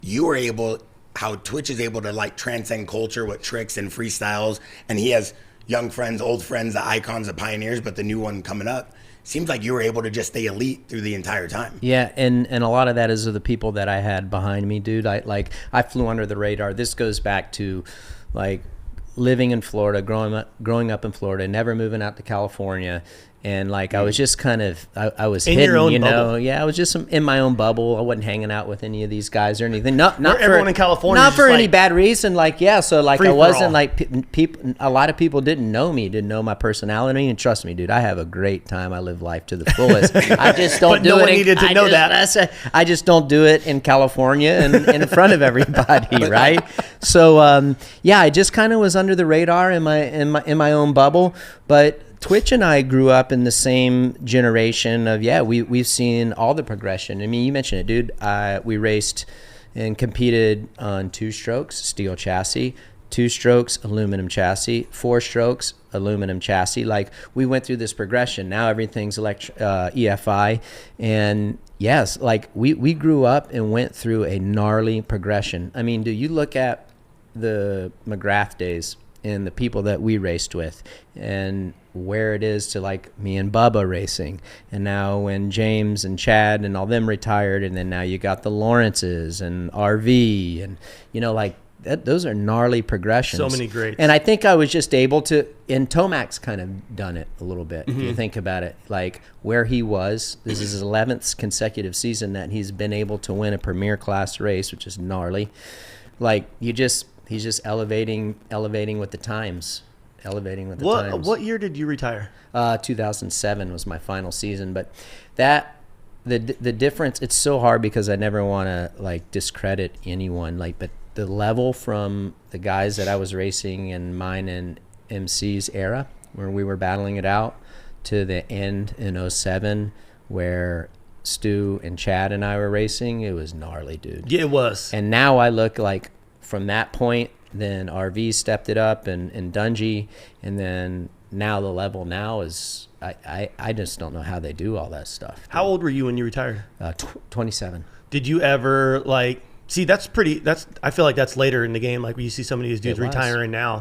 you were able, how Twitch is able to like transcend culture with tricks and freestyles, and he has young friends, old friends, the icons, the pioneers, but the new one coming up. Seems like you were able to just stay elite through the entire time. Yeah, and a lot of that is of the people that I had behind me, dude. I flew under the radar. This goes back to like living in Florida, growing up in Florida, never moving out to California. And like I was just kind of I was in hidden, your own you know. bubble. Yeah, I was just in my own bubble. I wasn't hanging out with any of these guys or anything. Not for everyone in California. Not for any like bad reason. Like so like free I for wasn't all. like people. A lot of people didn't know me, didn't know my personality. And trust me, dude, I have a great time. I live life to the fullest. I just don't But do no it. one needed to know that. I just don't do it in California and in front of everybody, right? So yeah, I just kind of was under the radar in my own bubble, but Twitch and I grew up in the same generation of, we've seen all the progression. I mean, you mentioned it, dude. We raced and competed on 2-strokes, steel chassis, 2-strokes, aluminum chassis, 4-strokes, aluminum chassis. Like, we went through this progression. Now everything's EFI. And yes, like we grew up and went through a gnarly progression. I mean, do you look at the McGrath days and the people that we raced with and where it is to like me and Bubba racing, and now when James and Chad and all them retired, and then now you got the Lawrences and RV, and you know, like those are gnarly progressions. So many greats. And I think I was just able to, and Tomac's kind of done it a little bit. If you think about it, like where he was, this is his 11th consecutive season that he's been able to win a premier class race, which is gnarly. Like he's just elevating with the times. Times. What year did you retire? 2007 was my final season, but the difference, it's so hard because I never want to like discredit anyone, like, but the level from the guys that I was racing in mine and MC's era where we were battling it out to the end in 07 where Stu and Chad and I were racing, it was gnarly, dude. Yeah, it was. And now I look like from that point, then RV stepped it up and Dungy, and then now the level now is I just don't know how they do all that stuff. Dude. How old were you when you retired? 27. Did you ever like see? I feel like that's later in the game. Like when you see some of these dudes retiring now.